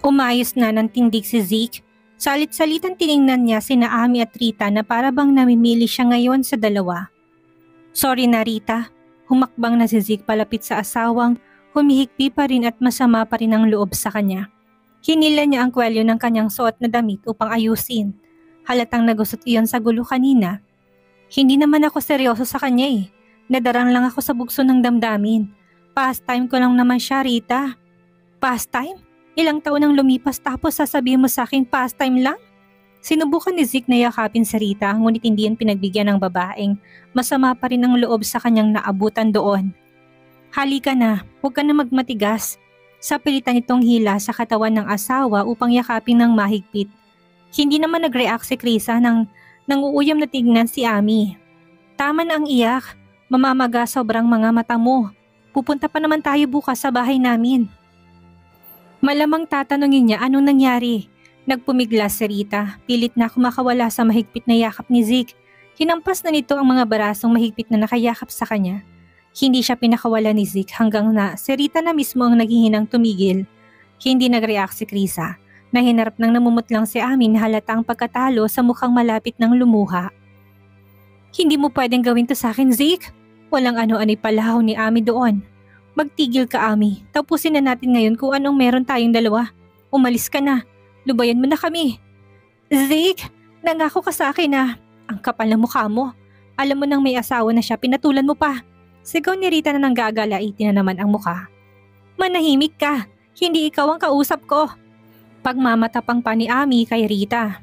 Umayos na ng tindig si Zeke. Salit-salitan tiningnan niya sina Ami at Rita na para bang namimili siya ngayon sa dalawa. Sorry na Rita. Humakbang na si Zeke palapit sa asawang, humihikbi pa rin at masama pa rin ang loob sa kanya. Hinila niya ang kwelyo ng kanyang suot na damit upang ayusin. Halatang nagusot iyon sa gulo kanina. Hindi naman ako seryoso sa kanya eh. Nadarang lang ako sa bugso ng damdamin. Pastime ko lang naman siya, Rita. Pastime? Ilang taon ang lumipas tapos sasabihin mo sa akin pastime lang? Sinubukan ni Zeke na yakapin si Rita ngunit hindi yan pinagbigyan ng babaeng masama pa rin ang loob sa kanyang naabutan doon. Halika na, huwag ka na magmatigas. Sa pilitan itong hila sa katawan ng asawa upang yakapin ng mahigpit. Hindi naman nag-react si Krisa nang uuuyam na tignan si Ami. Tama na ang iyak, mamamaga sobrang mga mata mo. Pupunta pa naman tayo bukas sa bahay namin. Malamang tatanungin niya anong nangyari. Nagpumiglas si Rita, pilit na kumakawala sa mahigpit na yakap ni Zeke. Hinampas na nito ang mga barasong mahigpit na nakayakap sa kanya. Hindi siya pinakawala ni Zeke hanggang na si Rita na mismo ang naghihinang tumigil. Hindi nag-react si Krisa. Nahinarap nang namumutlang si Amin halatang pagkatalo sa mukhang malapit ng lumuha. Hindi mo pwedeng gawin to sa akin, Zeke. Walang ano-ano'y palahaw ni Ami doon. Magtigil ka, Ami. Tapusin na natin ngayon kung anong meron tayong dalawa. Umalis ka na. Lubayan mo na kami. Zeke, nangako ka sa akin na ang kapal ng mukha mo. Alam mo nang may asawa na siya, pinatulan mo pa. Sigaw ni Rita na nanggagalaiti na naman ang mukha. Manahimik ka. Hindi ikaw ang kausap ko. Pagmamatapang pa ni Ami kay Rita.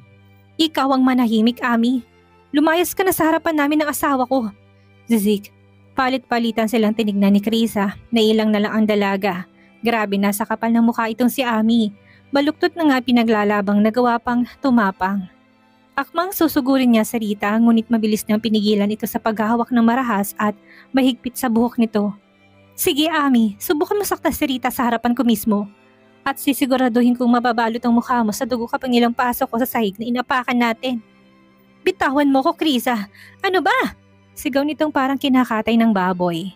Ikaw ang manahimik, Ami. Lumayas ka na sa harapan namin ng asawa ko. Zeke, palit-palitan silang tinignan ni Krisa na ilang na lang ang dalaga. Grabe na sa kapal ng mukha itong si Ami. Baluktot na nga pinaglalabang nagawa pang tumapang. Akmang susugurin niya sa Rita ngunit mabilis niyang pinigilan ito sa paghahawak ng marahas at mahigpit sa buhok nito. Sige Ami, subukan mo sakta si Rita sa harapan ko mismo. At sisiguraduhin kong mababalot ang mukha mo sa dugo kapag ilang pasok ko sa sahig na inapakan natin. Bitawan mo ko, Krisa. Ano ba? Sigaw nitong parang kinakatay ng baboy.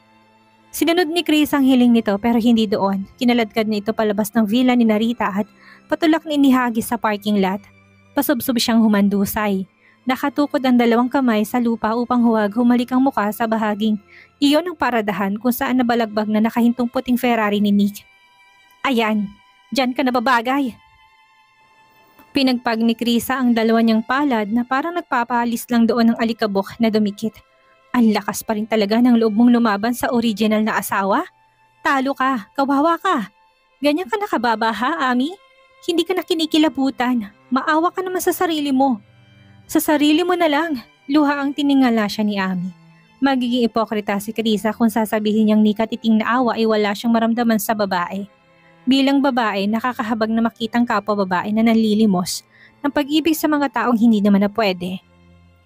Sinunod ni Chris ang hiling nito pero hindi doon. Kinaladkad niya ito palabas ng villa ni Narita at patulak ni inihagis sa parking lot. Pasubsob siyang humandusay. Nakatukod ang dalawang kamay sa lupa upang huwag humalik ang muka sa bahaging iyon ang paradahan kung saan nabalagbag na nakahintong puting Ferrari ni Nick. Ayan, dyan ka nababagay. Pinagpag ni Krisa ang dalawa niyang palad na parang nagpapalis lang doon ng alikabok na dumikit. Ang lakas pa rin talaga ng loob mong lumaban sa original na asawa. Talo ka, kawawa ka. Ganyan ka nakababa ha, Ami? Hindi ka na kinikilabutan. Maawa ka naman sa sarili mo. Sa sarili mo na lang, luha ang tiningala siya ni Ami. Magiging ipokrita si Krisa kung sasabihin niyang ni katiting na awa ay wala siyang maramdaman sa babae. Bilang babae, nakakahabag na makitang kapwa babae na nanlilimos ng pag-ibig sa mga taong hindi naman na pwede.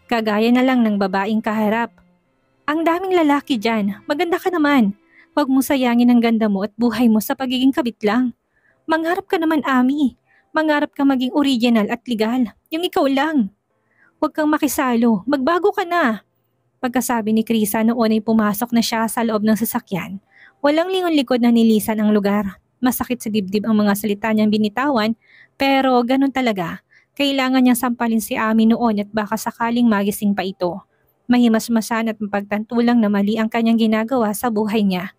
Kagaya na lang ng babaeng kaharap. Ang daming lalaki dyan, maganda ka naman. Huwag mong sayangin ang ganda mo at buhay mo sa pagiging kabit lang. Mangarap ka naman, Ami. Mangarap ka maging original at legal. Yung ikaw lang. Huwag kang makisalo, magbago ka na. Pagkasabi ni Krisa noon ay pumasok na siya sa loob ng sasakyan. Walang lingon-likod na nilisan ang lugar. Masakit sa dibdib ang mga salita niyang binitawan, pero ganun talaga. Kailangan niyang sampalin si Ami noon at baka sakaling magising pa ito. Mahimasmasan at mapagtantulang na mali ang kanyang ginagawa sa buhay niya.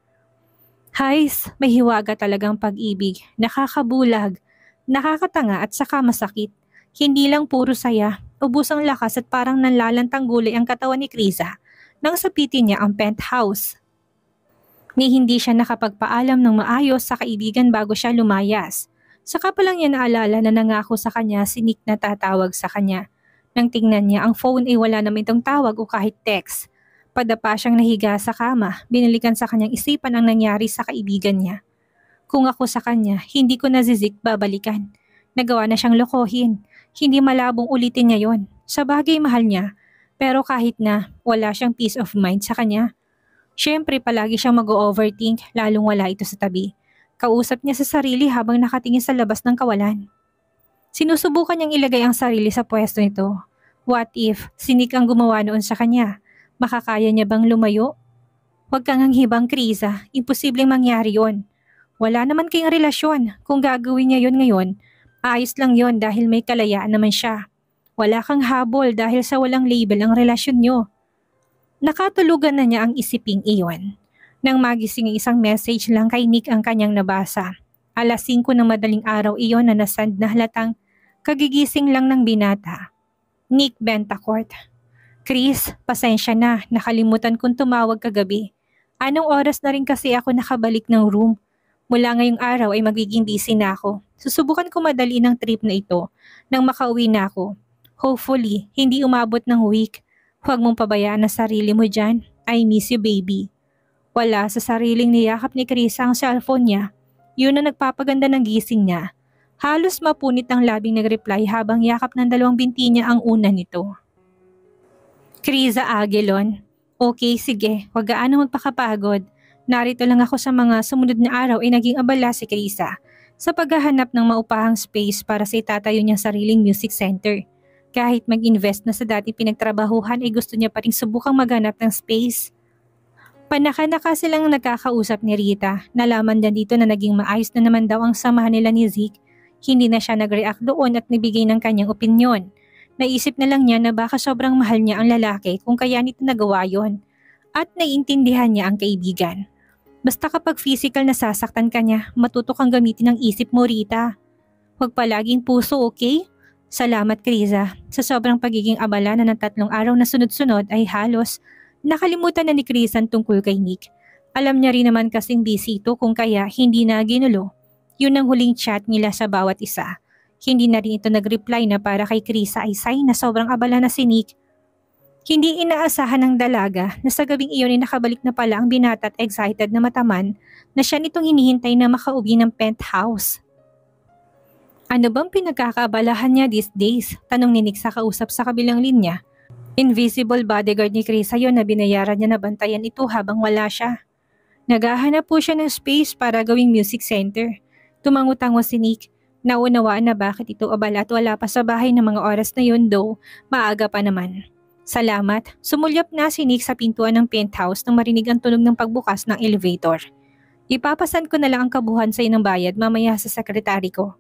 Hays, may hiwaga talagang pag-ibig, nakakabulag, nakakatanga at saka masakit. Hindi lang puro saya, ubos ang lakas at parang nanlalantang gulay ang katawan ni Krisa nang sapitin niya ang penthouse. Ni hindi siya nakapagpaalam ng maayos sa kaibigan bago siya lumayas. Saka pa lang niya naalala na nangako sa kanya si Nick na tatawag sa kanya. Nang tingnan niya ang phone ay wala naman itong tawag o kahit text. Padapa siyang nahiga sa kama, binalikan sa kanyang isipan ang nangyari sa kaibigan niya. Kung ako sa kanya, hindi ko na si Zeke babalikan. Nagawa na siyang lokohin. Hindi malabong ulitin niya yon. Sa bagay mahal niya, pero kahit na wala siyang peace of mind sa kanya. Siyempre palagi siyang mag-overthink lalong wala ito sa tabi. Kausap niya sa sarili habang nakatingin sa labas ng kawalan. Sinusubukan niyang ilagay ang sarili sa pwesto nito. What if si Nick ang gumawa noon sa kanya? Makakaya niya bang lumayo? Huwag kang hanghibang, Krisa. Imposibleng mangyari yon. Wala naman kayong relasyon. Kung gagawin niya yon ngayon, Ayos lang yon dahil may kalayaan naman siya. Wala kang habol dahil sa walang label ang relasyon nyo. Nakatulugan na niya ang isiping iyon. Nang magising ang isang message lang kay Nick ang kanyang nabasa. 5:00 ng madaling araw iyon na nasend na halatang kagigising lang ng binata. Nick Bentacourt. Chris, pasensya na, nakalimutan kong tumawag kagabi. Anong oras na rin kasi ako nakabalik ng room? Mula ngayong araw ay magiging busy na ako. Susubukan ko madali ng trip na ito nang makauwi na ako. Hopefully, hindi umabot ng week. Huwag mong pabayaan ang sarili mo dyan. I miss you, baby. Wala sa sariling niyakap ni Chris ang cellphone niya. Yun ang nagpapaganda ng gising niya. Halos mapunit ang labing nag-reply habang yakap ng dalawang binti niya ang una nito. Criza Aguilon. Okay, sige. Huwag gaano magpakapagod. Narito lang ako sa mga sumunod na araw ay naging abala si Criza sa paghahanap ng maupahang space para sa itatayo niyang sariling music center. Kahit mag-invest na sa dati pinagtrabahuhan ay gusto niya pa rin subukang maghanap ng space. Panaka-naka silang nagkakausap ni Rita. Nalaman niya dito na naging maayos na naman daw ang samahan nila ni Zeke. Hindi na siya nag-react doon at nabigay ng kanyang opinyon. Naisip na lang niya na baka sobrang mahal niya ang lalaki kung kaya nito nagawa yon. At naiintindihan niya ang kaibigan. Basta kapag physical na sasaktan ka niya, matuto kang gamitin ang isip mo, Rita. Huwag palaging puso, okay? Salamat, Criza. Sa sobrang pagiging abala na ng 3 araw na sunod-sunod ay halos nakalimutan na ni Chris ang tungkol kay Nick. Alam niya rin naman kasing busy ito kung kaya hindi na ginulo. Yun ang huling chat nila sa bawat isa. Hindi na rin ito nag-reply na para kay Krisa ay sign na sobrang abala na si Nick. Hindi inaasahan ng dalaga na sa gabing iyon ay nakabalik na pala ang binata at excited na mataman na siya nitong hinihintay na makauwi ng penthouse. Ano bang pinagkakaabalahan niya these days? Tanong ni Nick sa kausap sa kabilang linya. Invisible bodyguard ni Krisa yon na binayaran niya na bantayan ito habang wala siya. Naghahanap po siya ng space para gawing music center. Tumango-tango si Nick. Naunawaan na bakit ito abala at wala pa sa bahay ng mga oras na yun though maaga pa naman. Salamat. Sumulyap na si Nick sa pintuan ng penthouse nang marinig ang tunog ng pagbukas ng elevator. Ipapasan ko na lang ang kabuhan sa inang bayad mamaya sa sekretary ko.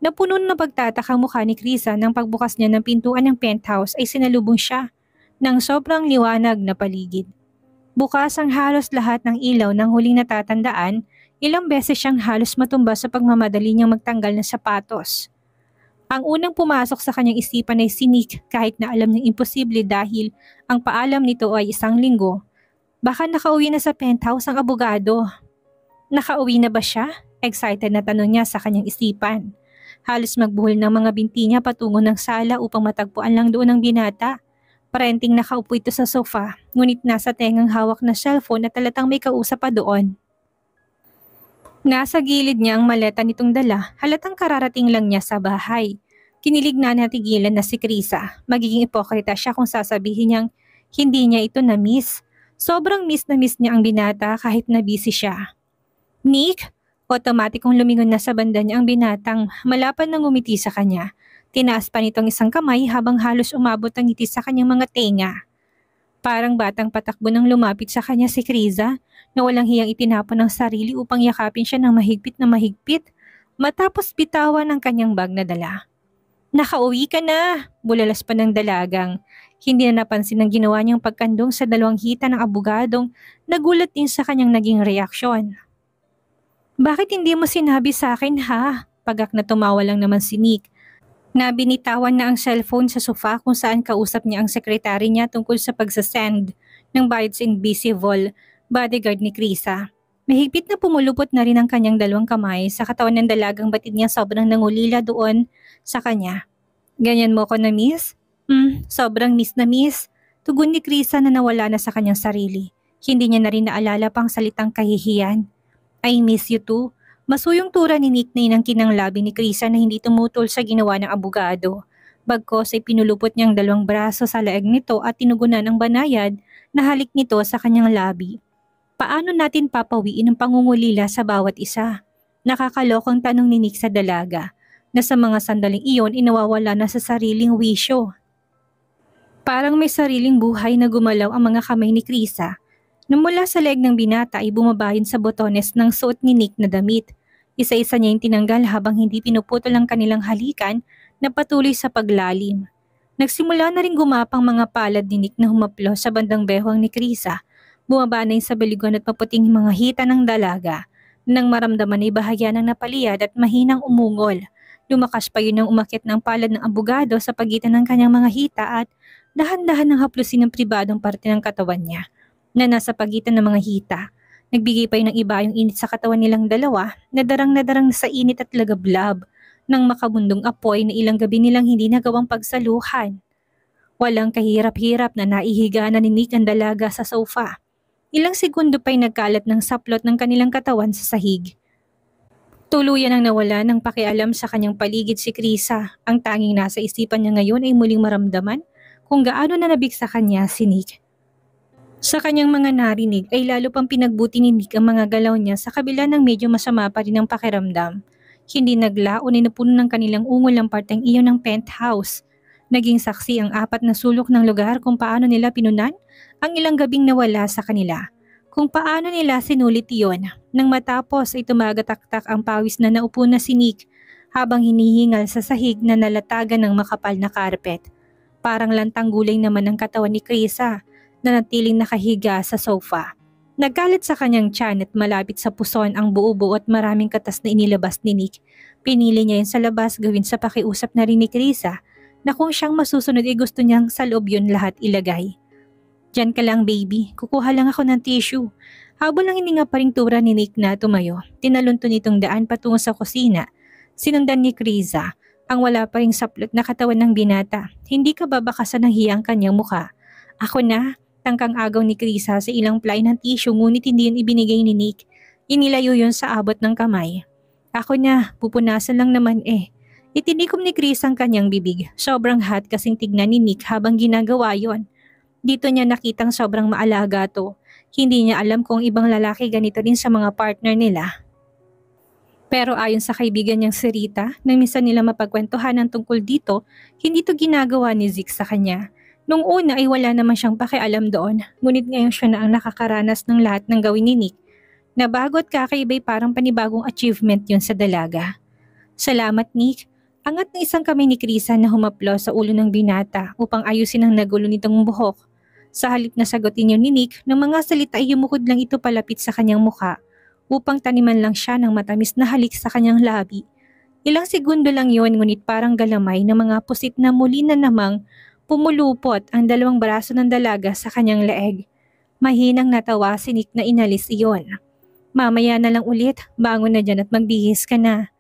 Napuno ng pagtataka mukha ni Krisa nang pagbukas niya ng pintuan ng penthouse ay sinalubong siya ng sobrang liwanag na paligid. Bukas ang halos lahat ng ilaw ng huling natatandaan. Ilang beses siyang halos matumba sa pagmamadali niyang magtanggal ng sapatos. Ang unang pumasok sa kanyang isipan ay si Nick kahit na alam niyang imposible dahil ang paalam nito ay 1 linggo. Baka nakauwi na sa penthouse ang abogado. Nakauwi na ba siya? Excited na tanong niya sa kanyang isipan. Halos magbuhol ng mga binti niya patungo ng sala upang matagpuan lang doon ang binata. Parenting nakaupo ito sa sofa, ngunit nasa tengang hawak na cellphone at talatang may kausap pa doon. Nasa gilid niya ang maleta nitong dala, halatang kararating lang niya sa bahay. Kinilig na natigilan na si Krisa. Magiging ipokrita siya kung sasabihin niyang hindi niya ito na-miss. Sobrang miss na miss niya ang binata kahit na busy siya. Nick? Otomatikong lumingon na sa banda niya ang binatang malapad na ngumiti sa kanya. Tinaas pa nitong isang kamay habang halos umabot ang ngiti sa kanyang mga tenga. Parang batang patakbo nang lumapit sa kanya si Krisa na walang hiyang itinapon ng sarili upang yakapin siya ng mahigpit na mahigpit matapos bitawan ang kanyang bag na dala. Nakauwi ka na! Bulalas pa ng dalagang. Hindi na napansin ang ginawa niyang pagkandong sa 2 hita ng abogadong nagulat din sa kanyang naging reaksyon. Bakit hindi mo sinabi sa akin ha? Pagak na tumawa lang naman si Nick. Nabinitawan na ang cellphone sa sofa kung saan kausap niya ang sekretary niya tungkol sa pagsasend ng bayad sa invisible bodyguard ni Krisa. Mahigpit na pumulupot na rin ang kanyang 2 kamay sa katawan ng dalagang batid niya sobrang nangulila doon sa kanya. Ganyan mo ko na miss? Sobrang miss na miss. Tugon ni Krisa na nawala na sa kanyang sarili. Hindi niya na rin naalala pang salitang kahihiyan. I miss you too. Masuyong tura ni Nick na inangkin ng labi ni Krisa na hindi tumutol sa ginawa ng abogado. Bagkos ay pinulupot niyang 2 braso sa leeg nito at tinugunan ng banayad na halik nito sa kanyang labi. Paano natin papawiin ang pangungulila sa bawat isa? Nakakalokong tanong ni Nick sa dalaga na sa mga sandaling iyon inawawala na sa sariling wisyo. Parang may sariling buhay na gumalaw ang mga kamay ni Krisa. Nang mula sa leeg ng binata ay bumabayin sa botones ng suot ni Nick na damit. Isa-isa niya yung tinanggal habang hindi pinuputol ang kanilang halikan na patuloy sa paglalim. Nagsimula na rin gumapang mga palad ni Nick na humaplo sa bandang behong ni Krisa. Bumaba na yung sa biliguan at maputing mga hita ng dalaga. Nang maramdaman ay bahagya ng napaliyad at mahinang umungol. Lumakas pa yun ang umakyat ng palad ng abogado sa pagitan ng kanyang mga hita at dahan-dahan ng haplusin ng pribadong parte ng katawan niya na nasa pagitan ng mga hita. Nagbigay pa yun ng iba yung init sa katawan nilang dalawa na darang sa init at lagablab ng makabundong apoy na ilang gabi nilang hindi nagawang pagsaluhan. Walang kahirap-hirap na naihiga na ni Nick ang dalaga sa sofa. Ilang segundo pa'y nagkalat ng saplot ng kanilang katawan sa sahig. Tuluyan ang nawala ng pakialam sa kanyang paligid si Krisa. Ang tanging nasa isipan niya ngayon ay muling maramdaman kung gaano na nabig sa kanya si Nick. Sa kanyang mga narinig ay lalo pang pinagbuti ni Nick ang mga galaw niya sa kabila ng medyo masama pa rin ang pakiramdam. Hindi naglaon ay napuno ng kanilang ungol ang parteng iyon ng penthouse. Naging saksi ang 4 na sulok ng lugar kung paano nila pinunan ang ilang gabing nawala sa kanila. Kung paano nila sinulit iyon. Nang matapos ay tumagataktak ang pawis na naupo na si Nick habang hinihingal sa sahig na nalatagan ng makapal na karpet. Parang lantang gulay naman ang katawan ni Krisa na natiling nakahiga sa sofa. Nagkalit sa kanyang tiyan at malapit sa puson ang buo-buo at maraming katas na inilabas ni Nick. Pinili niya yun sa labas gawin sa pakiusap na rin ni Krisa na kung siyang masusunod ay gusto niyang sa loob yun lahat ilagay. "Diyan ka lang baby, kukuha lang ako ng tissue." Habol ang hininga pa ring tura ni Nick na tumayo, tinalunto nitong daan patungo sa kusina. Sinundan ni Krisa ang wala pa ring saplot na katawan ng binata. Hindi ka babakasan ng hiyang kanyang mukha. "Ako na." Tangkang agaw ni Krisa sa ilang ply ng tissue ngunit hindi yun ibinigay ni Nick. Inilayo yun sa abot ng kamay. "Ako na, pupunasan lang naman eh." Itinikom ni Krisa ang kanyang bibig. Sobrang hot kasing tignan ni Nick habang ginagawa yon. Dito niya nakitang sobrang maalaga to. Hindi niya alam kung ibang lalaki ganito rin sa mga partner nila. Pero ayon sa kaibigan niyang si Rita, nang minsan nila mapagkwentuhan ng tungkol dito, hindi to ginagawa ni Zeke sa kanya. Nung una ay wala naman siyang pakialam doon, ngunit ngayon siya na ang nakakaranas ng lahat ng gawin ni Nick, na bago at kakaiba'y parang panibagong achievement yun sa dalaga. "Salamat Nick." Angat ng isang kamay ni Krisa na humaplo sa ulo ng binata upang ayusin ang nagulo nitong buhok. Sa halip na sagutin yun ni Nick, ng mga salita ay yumukod lang ito palapit sa kanyang mukha upang taniman lang siya ng matamis na halik sa kanyang labi. Ilang segundo lang yun ngunit parang galamay ng mga pusit na muli na namang pumulupot ang 2 braso ng dalaga sa kanyang leeg. Mahinang natawa si Nick na inalis iyon. "Mamaya na lang ulit, bangon na dyan at magbihis ka na."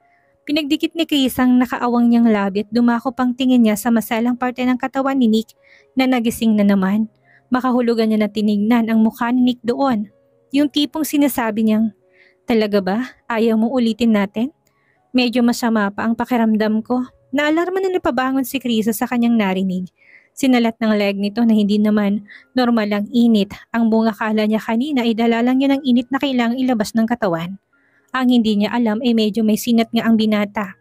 Pinagdikit ni Chris ang nakaawang niyang labi at dumako pang tingin niya sa masalang parte ng katawan ni Nick na nagising na naman. Makahulugan niya na tinignan ang mukha ni Nick doon. Yung tipong sinasabi niyang, "Talaga ba? Ayaw mong ulitin natin?" Medyo masama pa ang pakiramdam ko. Naalarma na napabangon si Chris sa kanyang narinig. Sinalat ng leg nito na hindi naman normal ang init. Ang buong akala niya kanina ay dala lang niya ng init na kailangang ilabas ng katawan. Ang hindi niya alam ay medyo may sinat nga ang binata.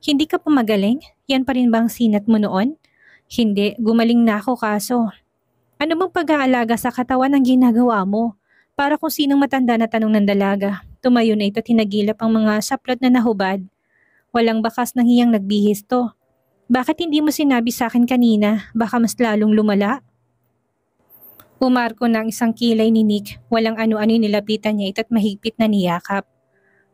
"Hindi ka pa magaling? Yan pa rin ba ang sinat mo noon?" "Hindi, gumaling na ako kaso." "Ano bang pag-aalaga sa katawan ang ginagawa mo?" Para kung sinong matanda na tanong ng dalaga. Tumayo na ito tinagilap ang mga saplot na nahubad. Walang bakas ng hiyang nagbihis to. "Bakit hindi mo sinabi sa akin kanina? Baka mas lalong lumala." Umarko na ang isang kilay ni Nick. Walang ano-ano nilapitan niya ito at mahigpit na niyakap.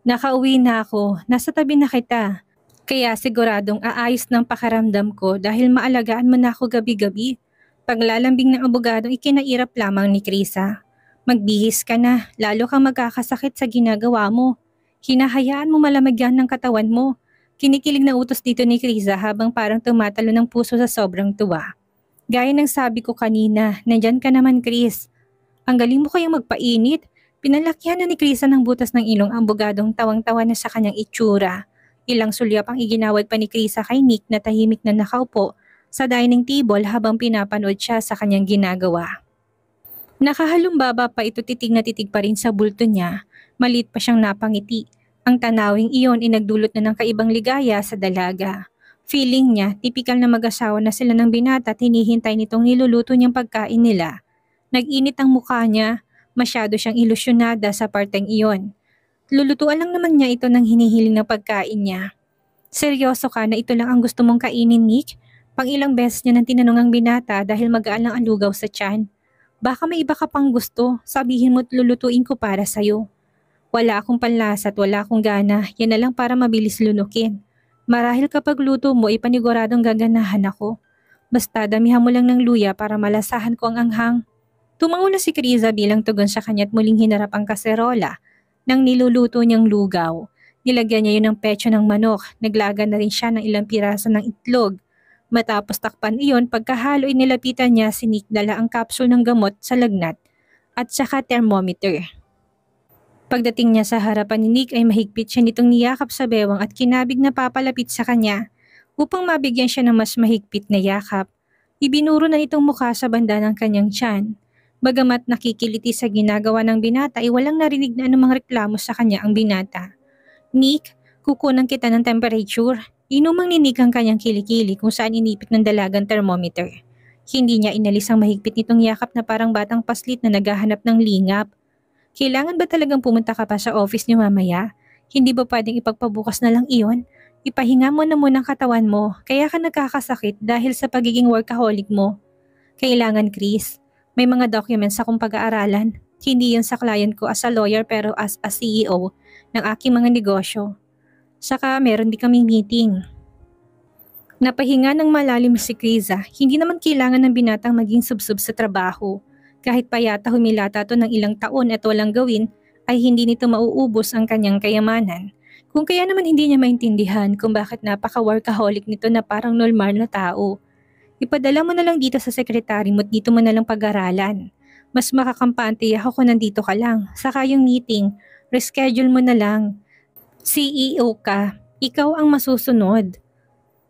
"Nakauwi na ako. Nasa tabi na kita. Kaya siguradong aayos ng pakiramdam ko dahil maalagaan mo na ako gabi-gabi." Paglalambing ng abogadong ikinairap lamang ni Krisa. "Magbihis ka na. Lalo kang magkakasakit sa ginagawa mo. Hinahayaan mo malamagyan ng katawan mo." Kinikilig na utos dito ni Krisa habang parang tumatalo ng puso sa sobrang tuwa. "Gaya ng sabi ko kanina, nandyan ka naman Chris. Ang galing mo kayang magpainit." Pinalakihan na ni Krisa ng butas ng ilong ang abogadong tawang-tawa na sa kanyang itsura. Ilang sulyap ang iginawad pa ni Krisa kay Nick na tahimik na nakaupo sa dining table habang pinapanood siya sa kanyang ginagawa. Nakahalumbaba pa ito titig na titig pa rin sa bulto niya. Maliit pa siyang napangiti. Ang tanawing iyon ay nagdulot na ng kaibang ligaya sa dalaga. Feeling niya, tipikal na mag-asawa na sila ng binata at hinihintay nitong niluluto niyang pagkain nila. Nag-init ang mukha niya, masyado siyang ilusyonada sa parteng iyon. Lulutuan lang naman niya ito ng hinihiling na pagkain niya. Seryoso ka na ito lang ang gusto mong kainin, Nick? Pang-ilang beses niya nang tinanong ang binata dahil mag-aalang ang lugaw sa tiyan. Baka may iba ka pang gusto, sabihin mo't lulutuin ko para sa'yo. Wala akong panlasa at wala akong gana, yan na lang para mabilis lunukin. Marahil kapag luto mo ay paniguradong gaganahan ako. Basta damihan mo lang ng luya para malasahan ko ang anghang. Tumango na si Kriza bilang tugon sa kanya at muling hinarap ang kaserola ng niluluto niyang lugaw. Nilagyan niya yun ng petso ng manok, naglaga na rin siya ng ilang piraso ng itlog. Matapos takpan iyon, pagkahalo ay nilapitan niya si Nick dala ang kapsul ng gamot sa lagnat at saka thermometer. Pagdating niya sa harapan ni Nick ay mahigpit siya nitong niyakap sa bewang at kinabig na papalapit sa kanya upang mabigyan siya ng mas mahigpit na yakap. Ibinuro na itong mukha sa banda ng kanyang tiyan. Bagamat nakikiliti sa ginagawa ng binata ay walang narinig na anumang reklamo sa kanya ang binata. Nick, kukunan kita ng temperature. Inumang ni Nick ang kanyang kilikili kung saan inipit ng dalagang thermometer. Hindi niya inalis ang mahigpit nitong yakap na parang batang paslit na naghahanap ng lingap. Kailangan ba talagang pumunta ka pa sa office niyo mamaya? Hindi ba pwedeng ipagpabukas na lang iyon? Ipahinga mo na muna ang katawan mo, kaya ka nagkakasakit dahil sa pagiging workaholic mo. Kailangan, Chris. May mga documents akong pag-aaralan. Hindi yun sa client ko as a lawyer pero as a CEO ng aking mga negosyo. Saka meron din kaming meeting. Napahinga ng malalim si Kriza. Hindi naman kailangan ng binatang maging subsub sa trabaho. Kahit payata humilata to ng ilang taon at walang gawin, ay hindi nito mauubos ang kanyang kayamanan. Kung kaya naman hindi niya maintindihan kung bakit napaka-workaholic nito na parang normal na tao. Ipadala mo na lang dito sa sekretary mo at dito mo na lang pag-aralan. Mas makakampante ako kung nandito ka lang. Saka yung meeting, reschedule mo na lang. CEO ka, ikaw ang masusunod.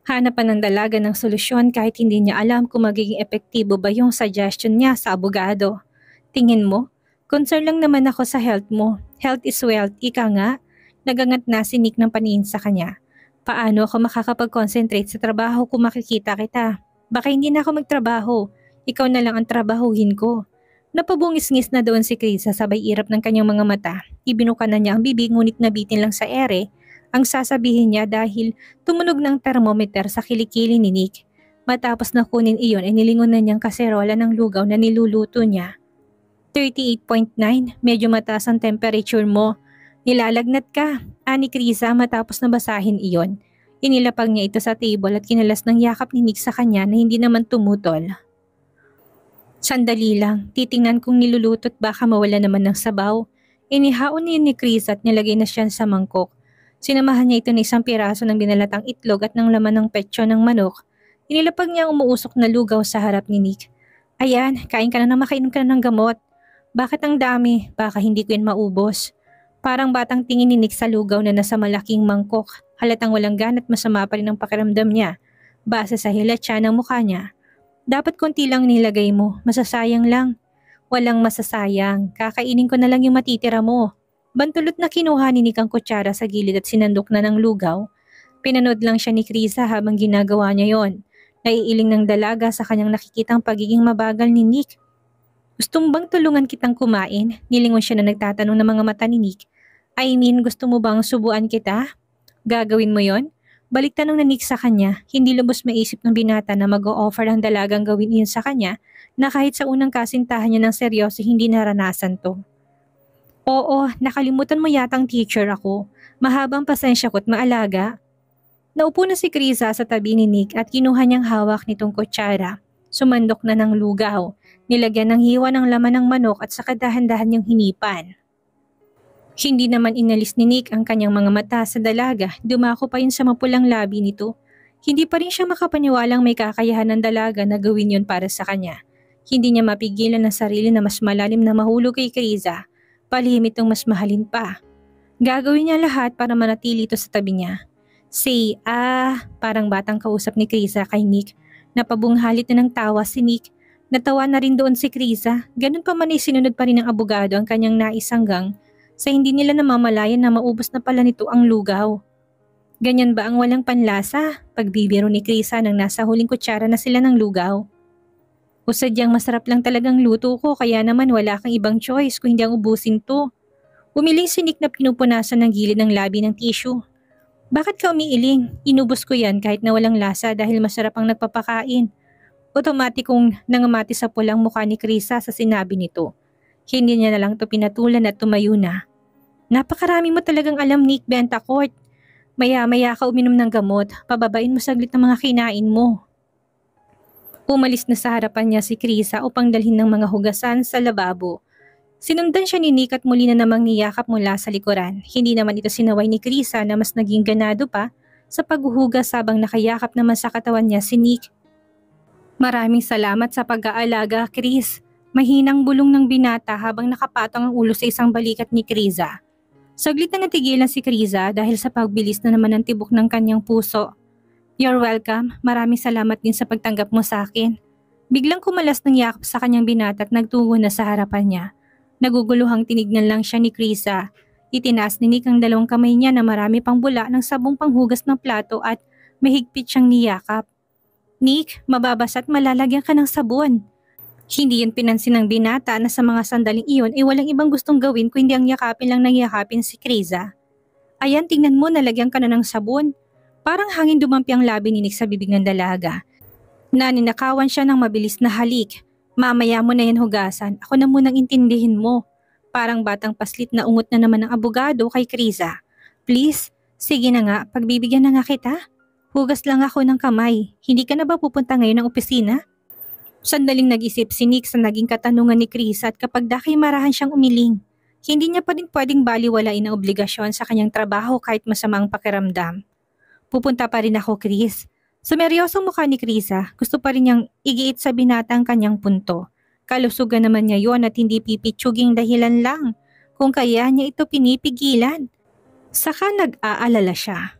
Hanapan ng dalaga ng solusyon kahit hindi niya alam kung magiging epektibo ba yung suggestion niya sa abogado. Tingin mo? Concern lang naman ako sa health mo. Health is wealth, ika nga. Nagangat na si Nick ng paningin sa kanya. Paano ako makakapag-concentrate sa trabaho kung makikita kita? Baka hindi na ako magtrabaho. Ikaw na lang ang trabahuhin ko. Napabungis-ngis na doon si Chris sa sabay irap ng kanyang mga mata. Ibinuka na niya ang bibig ngunit nabitin lang sa ere ang sasabihin niya dahil tumunog ng thermometer sa kilikili ni Nick. Matapos na kunin iyon ay nilingon na niyang kaserola ng lugaw na niluluto niya. 38.9, medyo mataas ang temperature mo. Nilalagnat ka, ani Krisa matapos na basahin iyon. Inilapag niya ito sa table at kinalas ng yakap ni Nick sa kanya na hindi naman tumutol. Sandali lang, titingnan kung nilulutot baka mawala naman ng sabaw. Inihaon niya ni Chris at nilagay na siya sa mangkok. Sinamahan niya ito ng isang piraso ng binalatang itlog at ng laman ng petso ng manok. Inilapag niya ang umuusok na lugaw sa harap ni Nick. Ayan, kain ka na nang makainom ka na ng gamot. Bakit ang dami? Baka hindi ko yan maubos. Parang batang tingin ni Nick sa lugaw na nasa malaking mangkok. Halatang walang ganat masama pa rin ang pakiramdam niya. Base sa hilatsa ng mukha niya. Dapat konti lang nilagay mo, masasayang lang. Walang masasayang, kakainin ko na lang yung matitira mo. Bantulot na kinuha ni Nick ang kutsara sa gilid at sinandok na ng lugaw. Pinanood lang siya ni Krisa habang ginagawa niya yon. Naiiling ng dalaga sa kanyang nakikitang pagiging mabagal ni Nick. Gusto mo bang tulungan kitang kumain? Nilingon siya na nagtatanong ng mga mata ni Nick. I mean, gusto mo bang subuan kita? Gagawin mo yon? Balik tanong na Nick sa kanya, hindi lubos maisip ng binata na mag-o-offer ang dalagang gawin iyon sa kanya na kahit sa unang kasintahan niya ng seryoso hindi naranasan to. Oo, nakalimutan mo yatang teacher ako. Mahabang pasensya ko't maalaga. Naupo na si Krisa sa tabi ni Nick at kinuha niyang hawak nitong kutsara. Sumandok na ng lugaw. Nilagyan ng hiwa ng laman ng manok at saka dahan-dahan niyang hinipan. Hindi naman inalis ni Nick ang kanyang mga mata sa dalaga. Dumako pa yun sa mapulang labi nito. Hindi pa rin siya makapaniwalang may kakayahan ng dalaga na gawin yun para sa kanya. Hindi niya mapigilan ang sarili na mas malalim na mahulog kay Krisa. Palihim itong mas mahalin pa. Gagawin niya lahat para manatili ito sa tabi niya. Say, parang batang kausap ni Krisa kay Nick. Napabunghalit na ng tawa si Nick. Natawa na rin doon si Krisa. Ganun pa man ay sinunod pa rin ng abogado ang kanyang nais hanggang sa hindi nila namamalayan na maubos na pala nito ang lugaw. Ganyan ba ang walang panlasa? Pagbibiro ni Krisa nang nasa huling kutsara na sila ng lugaw. O sadyang masarap lang talagang luto ko kaya naman wala kang ibang choice kung hindi ang ubusin to. Umiling si Nick na pinupunasan ng gilid ng labi ng tissue. Bakit ka umiiling? Inubos ko yan kahit na walang lasa dahil masarap ang nagpapakain. Otomatikong nangamati sa pulang mukha ni Krisa sa sinabi nito. Hindi niya na lang to pinatulan at tumayo na. Napakarami mo talagang alam, Nick Bentacourt. Maya-maya ka uminom ng gamot, pababain mo saglit ang mga kinain mo. Umalis na sa harapan niya si Krisa upang dalhin ng mga hugasan sa lababo. Sinundan siya ni Nick at muli na namang niyakap mula sa likuran. Hindi naman ito sinaway ni Krisa na mas naging ganado pa sa paghuhugas habang nakayakap naman sa katawan niya si Nick. Maraming salamat sa pag-aalaga, Chris. Mahinang bulong ng binata habang nakapatong ang ulo sa isang balikat ni Krisa. Saglit na natigilan si Krisa dahil sa pagbilis na naman ng tibok ng kanyang puso. You're welcome. Maraming salamat din sa pagtanggap mo sa akin. Biglang kumalas ng yakap sa kanyang binata at nagtungo na sa harapan niya. Naguguluhang tinignan lang siya ni Krisa. Itinaas ni Nick ang dalawang kamay niya na marami pang bula ng sabong panghugas ng plato at mahigpit siyang niyakap. Nick, mababasa at malalagyan ka ng sabon. Hindi yun pinansin ng binata na sa mga sandaling iyon ay walang ibang gustong gawin kundi ang yakapin lang ng yakapin si Krisa. Ayan, tingnan mo, nalagyan ka na ng sabon. Parang hangin dumampi ang labi ni Nick sa bibig ng dalaga. Naninakawan siya ng mabilis na halik. Mamaya mo na yan hugasan, ako na munang intindihin mo. Parang batang paslit na ungot na naman ng abogado kay Krisa. Please, sige na nga, pagbibigyan na nga kita. Hugas lang ako ng kamay, hindi ka na ba pupunta ngayon ng opisina? Sandaling nag-isip si Nick sa naging katanungan ni Krisa at kapag dakimarahan siyang umiling. Hindi niya pa rin pwedeng baliwalain ang obligasyon sa kanyang trabaho kahit masamang pakiramdam. Pupunta pa rin ako, Chris. Sa meryosong mukha ni Krisa, gusto pa rin niyang igiit sa binata ang kanyang punto. Kalusugan naman niya yon at hindi pipitsuging dahilan lang kung kaya niya ito pinipigilan. Saka nag-aalala siya.